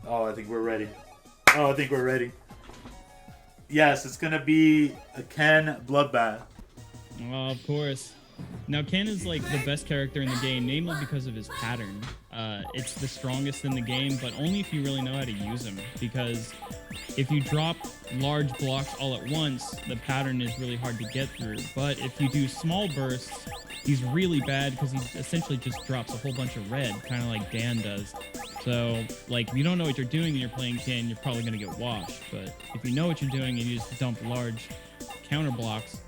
Oh, I think we're ready. Oh, I think we're ready. Yes, it's gonna be a Ken bloodbath. Oh, of course. Now, Ken is like the best character in the game, namely because of his pattern. It's the strongest in the game, but only if you really know how to use him. Because if you drop large blocks all at once, the pattern is really hard to get through. But if you do small bursts, he's really bad because he essentially just drops a whole bunch of red, kind of like Dan does. So, like, if you don't know what you're doing and you're playing Ken, you're probably going to get washed. But if you know what you're doing and you just dump large counter blocks,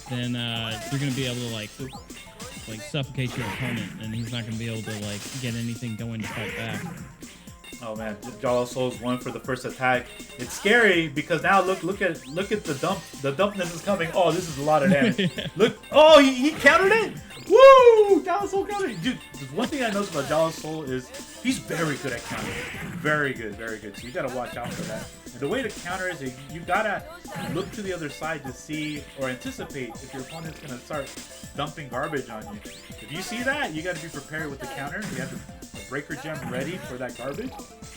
then you're going to be able to, like suffocate your opponent, and he's not going to be able to, like, get anything going to fight back. Oh man, Jalasoul's one for the first attack. It's scary because now look at the dump. The dumpness is coming. Oh, this is a lot of damage. Yeah. Look, oh he countered it. Woo! Jalasoul countered it. Dude, one thing I noticed about Jalasoul is he's very good at countering. Very good, very good. So you gotta watch out for that. And the way to counter is you gotta look to the other side to see or anticipate if your opponent's gonna start dumping garbage on you. If you see that, you gotta be prepared with the counter. You have the breaker gem ready for that garbage,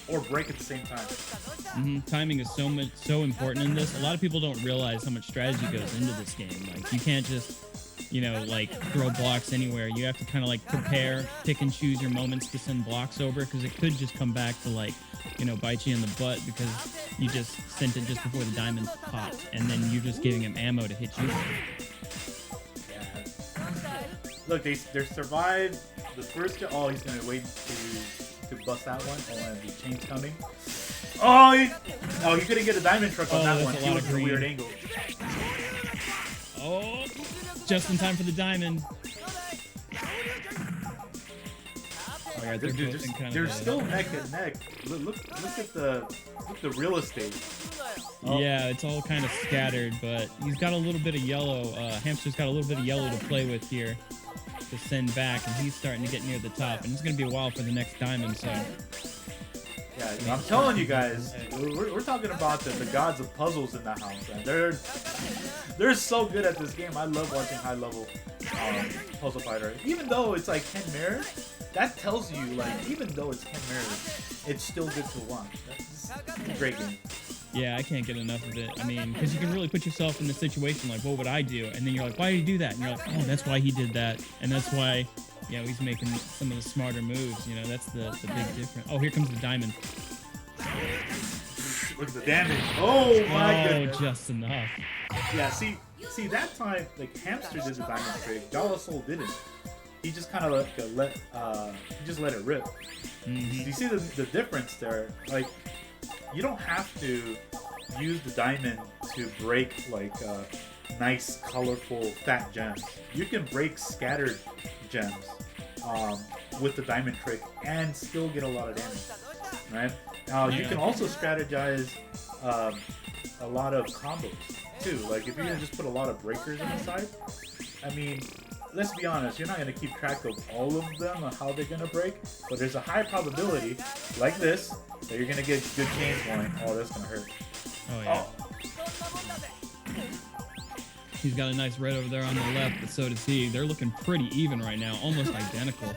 or break at the same time. Timing is so important in this. A lot of people don't realize how much strategy goes into this game. Like, you can't just, like, throw blocks anywhere. You have to kind of, like, prepare, pick and choose your moments to send blocks over, because it could just come back to, like, bite you in the butt because you just sent it just before the diamond popped, and then you're just giving him ammo to hit you. Yeah. Look, they survived the first. Oh, he's gonna wait to bust that one. Oh, and the chain's coming. Oh, he couldn't get a diamond truck on that one. He was in a weird angle. Oh, just in time for the diamond. Oh, yeah, they're still neck and neck. Look at the real estate. Oh. Yeah, it's all kind of scattered, but he's got a little bit of yellow. Hamster's got a little bit of yellow to play with here to send back, and he's starting to get near the top, and it's going to be a while for the next diamond, so... Yeah, I'm telling you guys, we're talking about the gods of puzzles in the house, man. They're so good at this game. I love watching high-level puzzle fighter. Even though it's like 10 mirrors, that tells you, like, even though it's 10 mirrors, it's still good to watch. That's a great game. Yeah, I can't get enough of it. I mean, because you can really put yourself in the situation, like, what would I do? And then you're like, why did you do that? And you're like, oh, that's why he did that. And that's why, he's making some of the smarter moves. That's the big difference. Oh, here comes the diamond. Look at the damage. Oh, my goodness. Just enough. Yeah, see, that time, like, Hamster did the diamond trick. Jalasoul didn't. He just kind of let it rip. You see the difference there? Like, you don't have to use the diamond to break, like, nice, colorful, fat gems. You can break scattered gems with the diamond trick and still get a lot of damage, right? You can also strategize a lot of combos, too. Like, if you're going to just put a lot of breakers on the side, I mean... Let's be honest, you're not going to keep track of all of them and how they're going to break, but there's a high probability, like this, that you're going to get good chains going. Oh, that's going to hurt. Oh, yeah. He's got a nice red over there on the left, but so does he. They're looking pretty even right now, almost identical.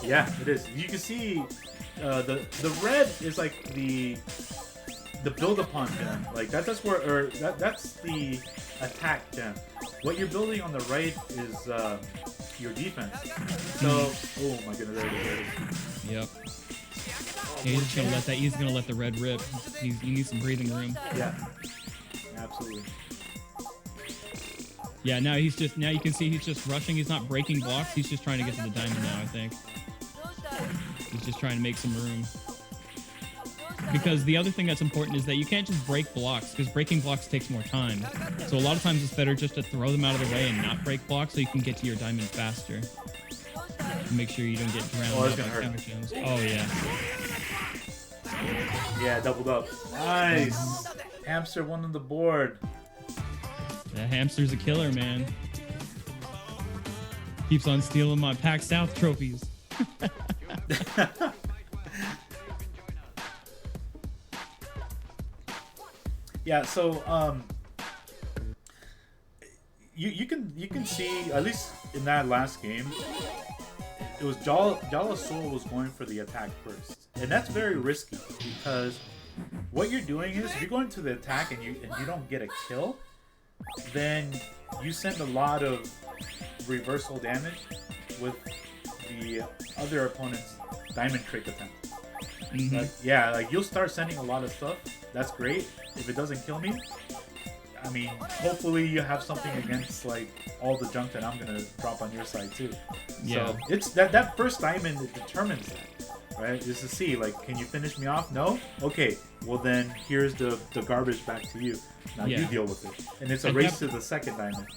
Yeah, it is. You can see the red is like the build upon gem. Like that's the attack gem. What you're building on the right is your defense. So, oh my goodness, there it is. Yep. He's gonna let the red rip. You need some breathing room. Yeah. Absolutely. Yeah, now you can see he's just rushing. He's not breaking blocks. He's just trying to get to the diamond now, I think. He's just trying to make some room. Because the other thing that's important is that you can't just break blocks, because breaking blocks takes more time. So a lot of times it's better just to throw them out of the way and not break blocks so you can get to your diamond faster. Make sure you don't get drowned out by counter gems. Oh, yeah. Yeah, doubled up. Nice. Hamster won on the board. That Hamster's a killer, man. Keeps on stealing my PAX South trophies. Yeah, so you can see, at least in that last game, it was Jalasoul was going for the attack first. and that's very risky because what you're doing is if you're going to the attack and you don't get a kill, then you send a lot of reversal damage with the other opponent's diamond trick attempt. Like you'll start sending a lot of stuff. That's great. If it doesn't kill me, I mean, hopefully you have something against like all the junk that I'm gonna drop on your side too. Yeah. So it's that first diamond that determines that, right? Just to see like, can you finish me off? No. Okay. Well then, here's the garbage back to you. Now you deal with it. And it's a race to the second diamond.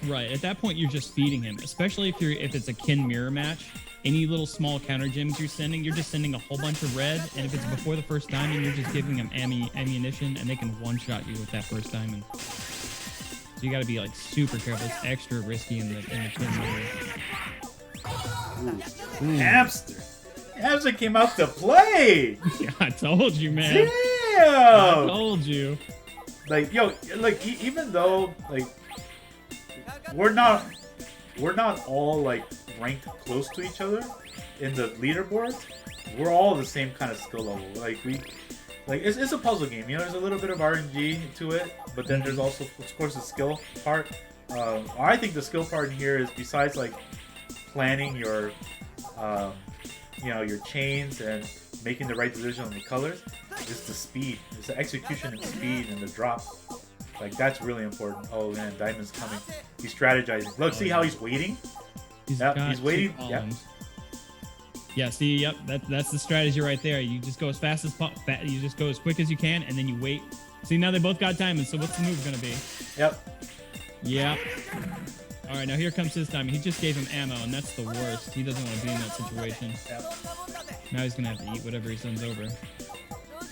Right. At that point, you're just feeding him. Especially if it's a kin mirror match. Any little small counter gems you're just sending a whole bunch of red. And if it's before the first diamond, you're just giving them ammunition, and they can one-shot you with that first diamond. So you got to be like super careful. It's extra risky in the kin mirror. Hamster came out to play. Yeah, I told you, man. Damn. I told you. Like, yo, like even though like we're not all like ranked close to each other in the leaderboard, we're all the same kind of skill level. Like it's a puzzle game. You know, there's a little bit of RNG to it, but then there's also, of course, the skill part. I think the skill part in here is, besides like planning your you know, your chains and making the right decision on the colors, is the speed. It's the execution and speed and the drop. Like, that's really important. Oh man, Diamond's coming. He's strategizing. Look, see how he's waiting? He's waiting. Yeah. Yeah, see, yep, that's the strategy right there. You just go as fast as you just go as quick as you can, and then you wait. See, now they both got diamonds, so what's the move gonna be? Yep. Yep. All right, now here comes his diamond. He just gave him ammo, and that's the worst. He doesn't want to be in that situation. Yep. Now he's gonna have to eat whatever he sends over.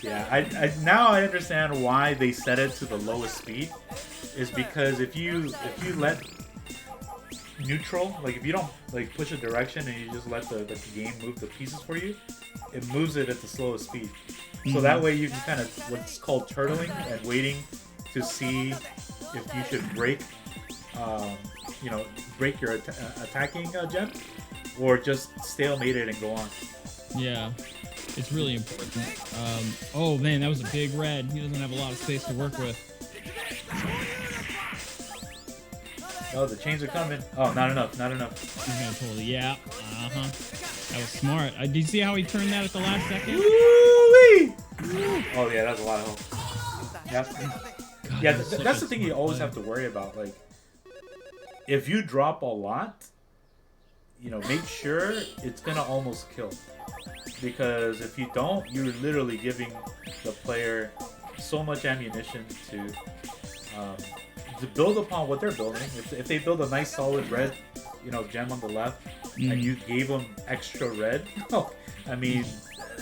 Yeah, now I understand why they set it to the lowest speed. Is because if you let neutral, like if you don't like push a direction and you just let the game move the pieces for you, it moves it at the slowest speed. So that way you can kind of what's called turtling and waiting to see if you should break, you know, break your attacking gem, or just stalemate it and go on. Yeah, it's really important. Oh man, that was a big red. He doesn't have a lot of space to work with. Oh, the chains are coming. Oh, not enough, not enough. He's gonna totally, yeah. That was smart. Did you see how he turned that at the last second? Woo-wee! Oh yeah, that's a lot of hope. Yep. Yeah, that's the thing you always have to worry about. Like, if you drop a lot, you know, make sure it's gonna almost kill. Because if you don't, you're literally giving the player so much ammunition to build upon what they're building. If they build a nice solid red, you know, gem on the left, and you gave them extra red, I mean,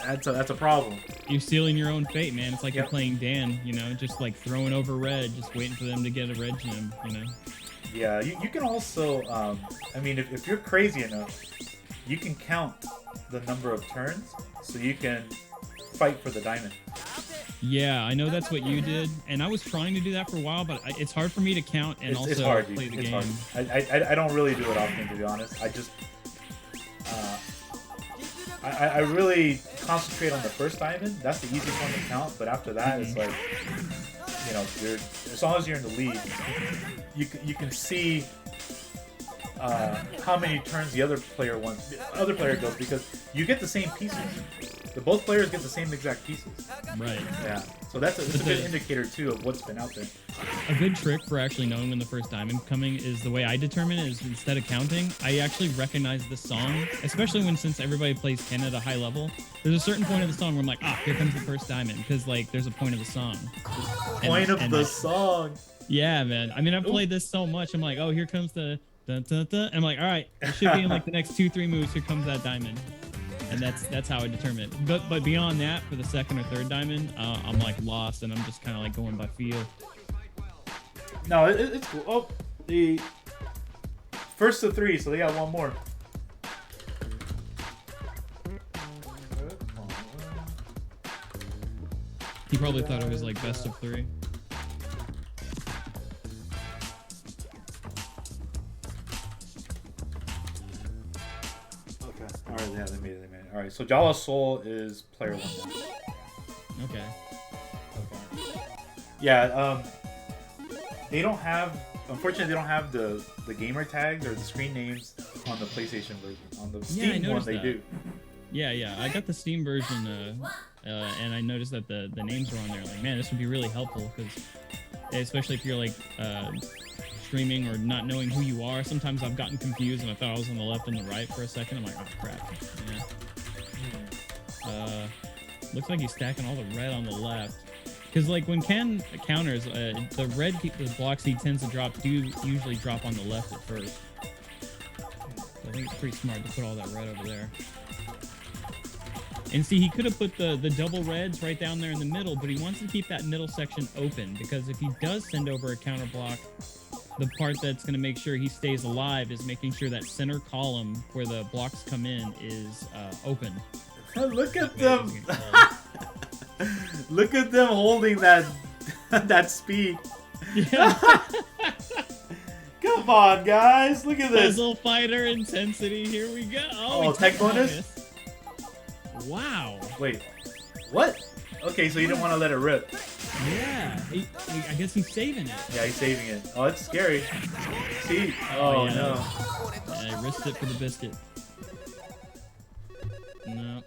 that's a problem. You're sealing your own fate, man. It's like you're playing Dan, you know, just like throwing over red, just waiting for them to get a red gem, you know. Yeah, you can also, I mean, if you're crazy enough, you can count the number of turns, so you can fight for the diamond. Yeah, I know that's what you did, and I was trying to do that for a while, but it's hard for me to count and it's hard, play the it's game. Hard. I don't really do it often, to be honest. I just I really concentrate on the first diamond. That's the easiest one to count, but after that, it's like, you know, as long as you're in the lead, you can see how many turns the other player goes, because you get the same pieces. Both players get the same exact pieces. Right. Yeah. So that's a good indicator too of what's been out there. A good trick for actually knowing when the first diamond coming is, the way I determine it is, instead of counting, I actually recognize the song, especially since everybody plays Ken at a high level. There's a certain point of the song where I'm like, here comes the first diamond, because like there's a point of the song. Song. Yeah, man. I mean, I've played this so much. I'm like, oh, here comes the dun, dun, dun. And I'm like, all right, it should be in like the next 2-3 moves. Here comes that diamond. And that's how I determine it. But beyond that, for the second or third diamond, I'm like lost, and I'm just kind of like going by feel. No, it's cool. Oh, the first of 3, so they got one more. He probably thought it was like best of 3. Okay. All right, yeah, they made it. All right. So Jalasoul is player 1 now. Okay. Yeah. They don't have. Unfortunately, they don't have the gamer tags or the screen names on the PlayStation version. On the Steam one, they do. Yeah. I got the Steam version, and I noticed that the names were on there. Like, man, this would be really helpful because, especially if you're like streaming or not knowing who you are. Sometimes I've gotten confused and I thought I was on the left and the right for a second. I'm like, oh crap. Yeah. Looks like he's stacking all the red on the left. Because like when Ken counters, the red blocks he tends to drop do usually drop on the left at first. So I think it's pretty smart to put all that red over there. And see, he could have put the double reds right down there in the middle, but he wants to keep that middle section open because if he does send over a counter block, the part that's going to make sure he stays alive is making sure that center column where the blocks come in is open. Look at them! Look at them holding that speed. Yeah. Come on, guys! Look at this. Puzzle fighter intensity. Here we go. Oh, tech bonus. Wow. Wait, what? Okay, so you didn't want to let it rip. Yeah, I guess he's saving it. Yeah, he's saving it. Oh, it's scary. See? Oh, yeah. No. Yeah, I risked it for the biscuit. No.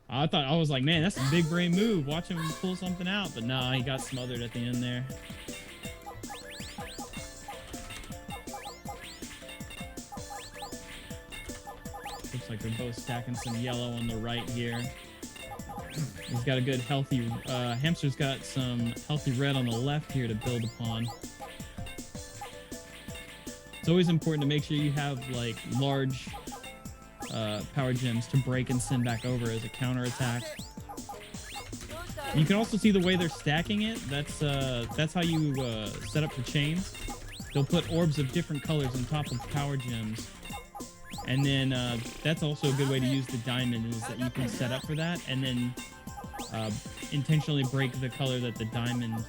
I was like, man, that's a big brain move. Watch him pull something out. But nah, he got smothered at the end there. Looks like they're both stacking some yellow on the right here. He's got a good healthy, Hamster's got some healthy red on the left here to build upon. It's always important to make sure you have like large power gems to break and send back over as a counter attack. You can also see the way they're stacking it. That's how you set up the chains. They'll put orbs of different colors on top of power gems. And then that's also a good way to use the diamond is that you can set up for that and then intentionally break the color that the diamond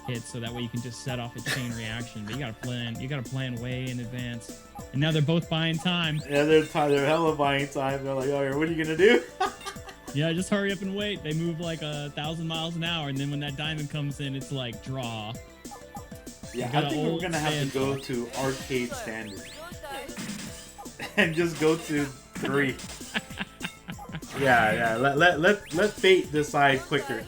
hits so that way you can just set off a chain reaction. But you gotta plan way in advance. And now they're both buying time. Yeah, they're hella buying time. They're like, oh, what are you gonna do? Yeah, just hurry up and wait. They move like 1,000 miles an hour, and then when that diamond comes in, it's like draw. Yeah, I think we're gonna have to go to arcade standard and just go to 3. Yeah. Let fate decide quicker.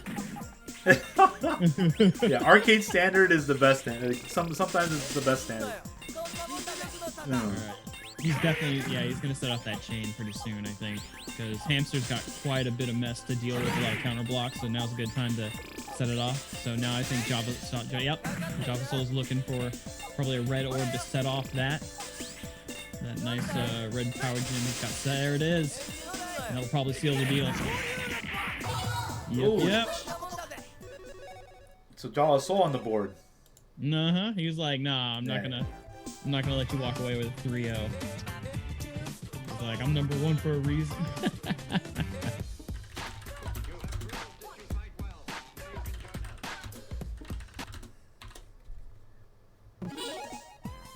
Yeah, arcade standard is the best standard. Sometimes it's the best standard. All right. He's definitely, he's going to set off that chain pretty soon, I think, because Hamster's got quite a bit of mess to deal with a lot of counter blocks, so now's a good time to set it off. So now I think Jalasoul's looking for probably a red orb to set off that nice red power gem he's got. There it is. And that'll probably seal the deal. Yep. So Jalasoul on the board. He was like, nah, I'm not gonna let you walk away with a 3-0. He's like, I'm number 1 for a reason.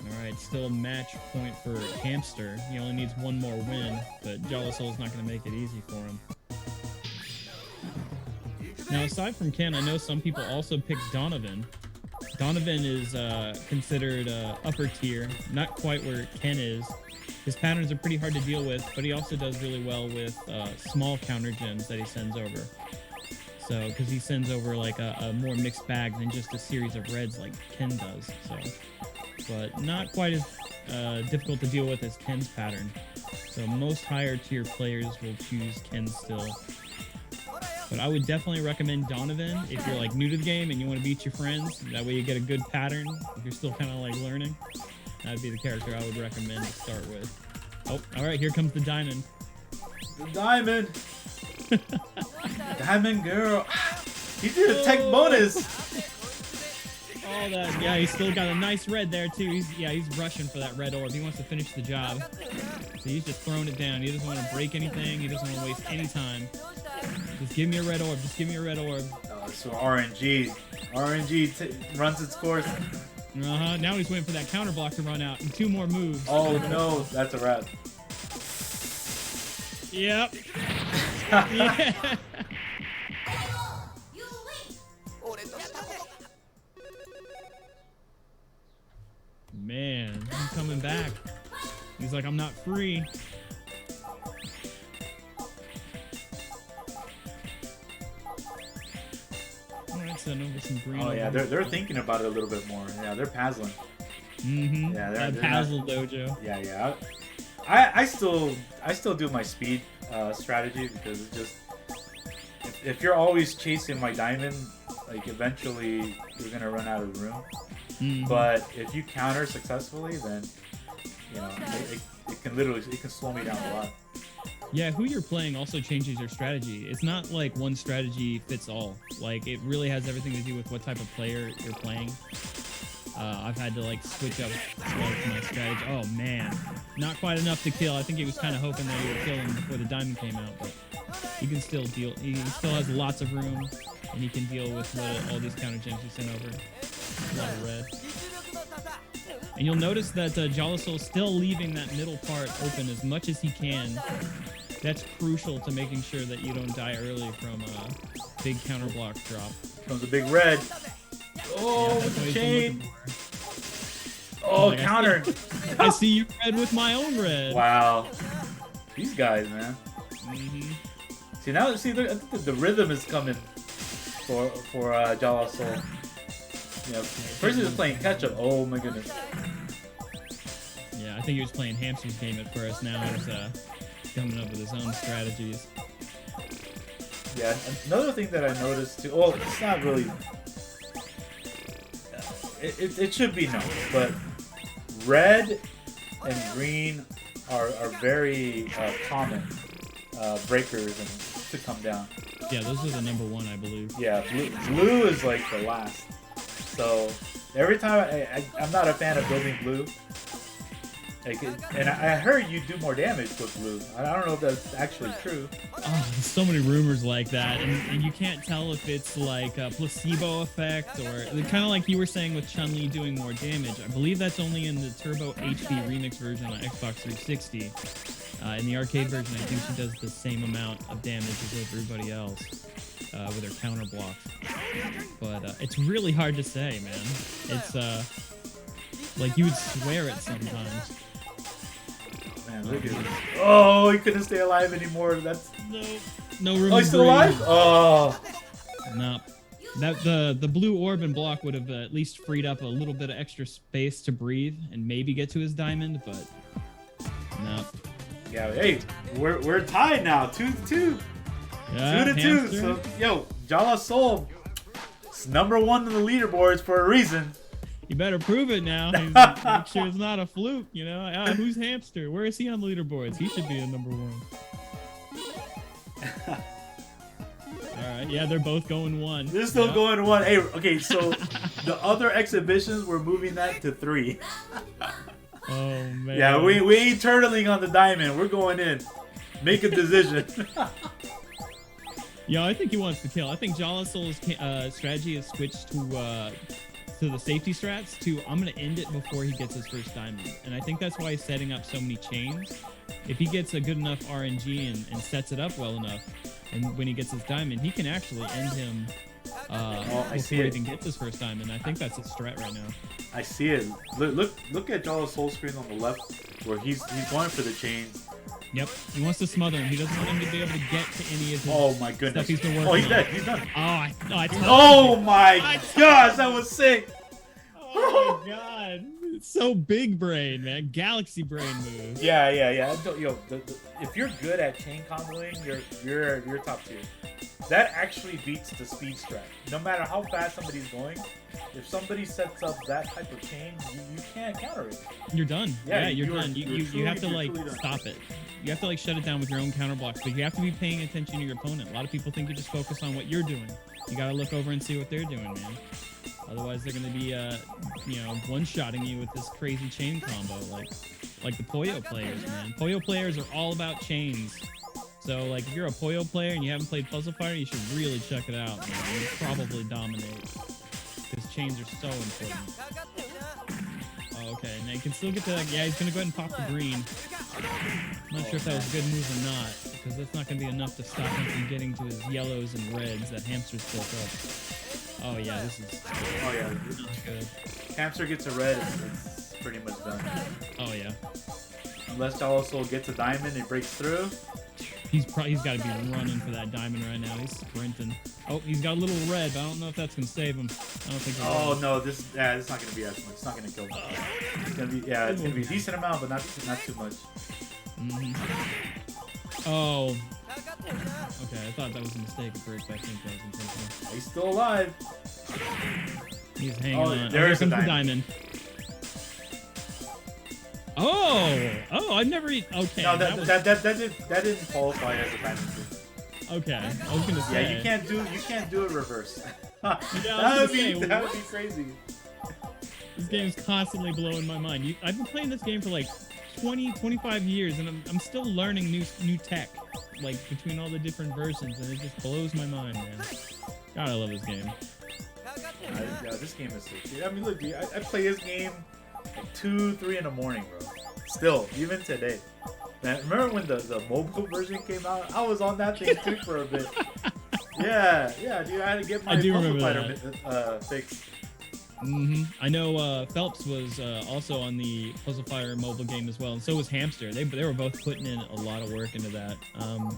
Alright, still a match point for Hamster. He only needs 1 more win, but Jalasoul's not gonna make it easy for him. Now, aside from Ken, I know some people also pick Donovan. Donovan is considered upper tier, not quite where Ken is. His patterns are pretty hard to deal with, but he also does really well with small counter gems that he sends over. So, because he sends over like a more mixed bag than just a series of reds like Ken does. So, but not quite as difficult to deal with as Ken's pattern. So most higher tier players will choose Ken still. But I would definitely recommend Donovan if you're like new to the game and you want to beat your friends. That way you get a good pattern if you're still kind of like learning. That'd be the character I would recommend to start with. Oh, all right, here comes the diamond. The diamond. Diamond girl. He did a tech bonus. Oh, that, yeah, he's still got a nice red there too. He's rushing for that red orb. He wants to finish the job. So he's just throwing it down. He doesn't want to break anything. He doesn't want to waste any time. Just give me a red orb. Just give me a red orb. So RNG runs its course. Now he's waiting for that counter block to run out and 2 more moves. Oh no, that's a wrap. Yep. Yeah. Man, I'm coming back. He's like, I'm not free. Alright, send over some green. Oh yeah, they're thinking about it a little bit more. Yeah, they're puzzling. Mm-hmm. Yeah, they're puzzle dojo. Yeah, yeah. I still do my speed strategy because it's just if you're always chasing my diamond, like eventually you're gonna run out of room. Mm-hmm. But if you counter successfully, then you know it can slow me down a lot. Yeah, who you're playing also changes your strategy. It's not like one strategy fits all. Like it really has everything to do with what type of player you're playing. I've had to like switch up my strategy. Oh man, not quite enough to kill. I think he was kind of hoping that he would kill him before the diamond came out, but he can still deal. He still has lots of room, and he can deal with all these counter gems he sent over. A lot of red. And you'll notice that Jalasoul still leaving that middle part open as much as he can. That's crucial to making sure that you don't die early from a big counter block drop. Comes a big red. Oh, yeah, chain. Oh, like, counter. I see you red with my own red. Wow. These guys, man. Mm-hmm. See, now, I think the rhythm is coming for Jalasoul. You know, first he was playing catch up. Oh my goodness. Yeah, I think he was playing Hamster's game at first. Now he's coming up with his own strategies. Yeah, another thing that I noticed too. Well, it's not really. It should be known, but red and green are very common breakers and to come down. Yeah, those are the number one, I believe. Yeah, blue is like the last. So every time I'm not a fan of building blue. Like and I heard you do more damage with blue. I don't know if that's actually true. Oh, there's so many rumors like that, and you can't tell if it's like a placebo effect or kind of like you were saying with Chun-Li doing more damage. I believe that's only in the Turbo HD Remix version on Xbox 360. In the arcade version, I think she does the same amount of damage as everybody else with her counter block. But it's really hard to say, man. It's like you would swear it sometimes. Man, look at this. Oh, he couldn't stay alive anymore. That's no room. Oh, he's still alive? Oh. No. That the blue orb and block would have at least freed up a little bit of extra space to breathe and maybe get to his diamond, but no. Yeah, hey, we're tied now, 2-2. Yeah, 2-2. So yo, Jalasoul is #1 on the leaderboards for a reason. You better prove it now. Make sure it's not a fluke, you know? Who's Hamster? Where is he on the leaderboards? He should be in #1. Alright, yeah, they're both going 1. They're still going 1. Hey, okay, so the other exhibitions, we're moving that to 3. Oh, man. Yeah, we ain't turtling on the diamond. We're going in. Make a decision. Yeah, I think he wants to kill. I think Jalasoul's strategy has switched to the safety strats to I'm going to end it before he gets his first diamond. And I think that's why he's setting up so many chains. If he gets a good enough RNG and sets it up well enough, and when he gets his diamond, he can actually end him before he even gets his first diamond. I think that's his strat right now. I see it. Look at Jalasoul's screen on the left where he's going for the chains. Yep, he wants to smother him. He doesn't want him to be able to get to any of his Oh my goodness. stuff he's been working Oh, he's on. dead. He's done. Oh my gosh, that was sick. Oh my god. It's so big brain, man. Galaxy brain move. Yeah. Yo, if you're good at chain comboing, you're top tier. That actually beats the speed strat. No matter how fast somebody's going, if somebody sets up that type of chain, you can't counter it. You're done. Yeah, you're done. You have to like done. stop it. You have to like shut it down with your own counter blocks, but you have to be paying attention to your opponent. A lot of people think you just focus on what you're doing. You gotta look over and see what they're doing, man. Otherwise, they're gonna be, one-shotting you with this crazy chain combo, like the Poyo players, man. Poyo players are all about chains. So, like, if you're a Poyo player and you haven't played Puzzle Fighter, you should really check it out, man. You probably dominate because chains are so important. Oh, okay, now you can still get to that. Yeah, he's gonna go ahead and pop the green. I'm not sure if that was a good move or not. because that's not going to be enough to stop him from getting to his yellows and reds that Hamster's built up. Oh yeah, this is Oh yeah. not good. Hamster gets a red, it's pretty much done. Oh yeah. Unless Jalasoul gets a diamond and breaks through. He's got to be running for that diamond right now. He's sprinting. Oh, he's got a little red, but I don't know if that's gonna save him. I don't think. Oh no, it's not gonna be as much. It's not gonna kill him. It's gonna be it's gonna be a decent amount, but not too much. Oh. Okay, I thought that was a mistake at first, but I think that was intentional. He's still alive. He's hanging on. There's a a diamond. Oh, I've never eaten. Okay. No, that didn't qualify as a diamond trick. Okay, I was gonna say. Yeah, you can't do it reverse. Yeah, that would be crazy. This game's constantly blowing my mind. I've been playing this game for like 25 years, and I'm still learning new tech, like between all the different versions, and it just blows my mind, man. God, I love this game. Yeah, this game is sick. I mean, look, dude, I play this game like 2, 3 in the morning, bro. Still, even today. Man, remember when the mobile version came out? I was on that thing too for a bit. Yeah, dude, I had to get my puzzle fighter fixed. I know Phelps was also on the Puzzle Fire mobile game as well, and so was Hamster. They were both putting in a lot of work into that.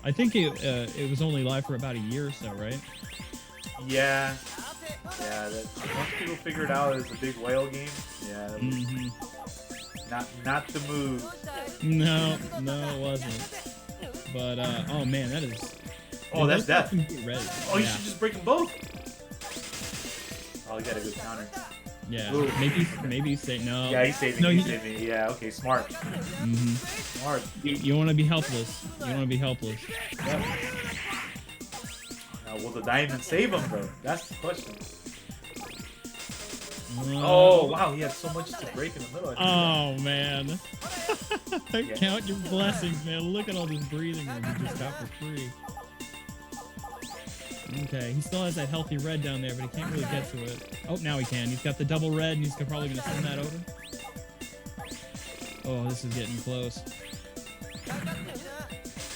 I think it was only live for about a year or so, right? Yeah. That once people figure it out as a big whale game, yeah, that was not the move. No, it wasn't. But oh man, that is. Oh, that's death. Oh, you yeah. should just break them both. Oh, he got a good counter. Yeah, Ooh. maybe he's saving. No. Yeah, he's saving. No, he's saving. Yeah, okay, smart. Smart. You want to be helpless. You want to be helpless. Yep. Will the diamond save him, though? That's the question. Oh, wow, he had so much to break in the middle. Oh, man. Count your blessings, man. Look at all this breathing room you just got for free. Okay, he still has that healthy red down there, but he can't really get to it. Oh, now he can. He's got the double red, and he's probably going to send that over. Oh, this is getting close.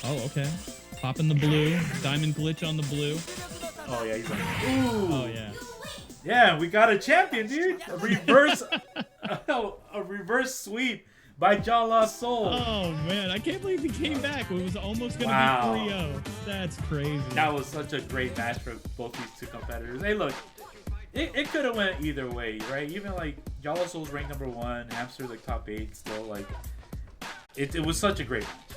Oh, okay. Popping the blue. Diamond glitch on the blue. Oh, yeah, he's like, ooh. Oh, yeah. Yeah, we got a champion, dude. A reverse sweep by Jalasoul. Oh, man. I can't believe he came back. It was almost going to be 3-0. That's crazy. That was such a great match for both these two competitors. Hey, look. It could have went either way, right? Even, like, Jalasoul's ranked #1. Hamster's, like, top 8 still. Like, it was such a great match.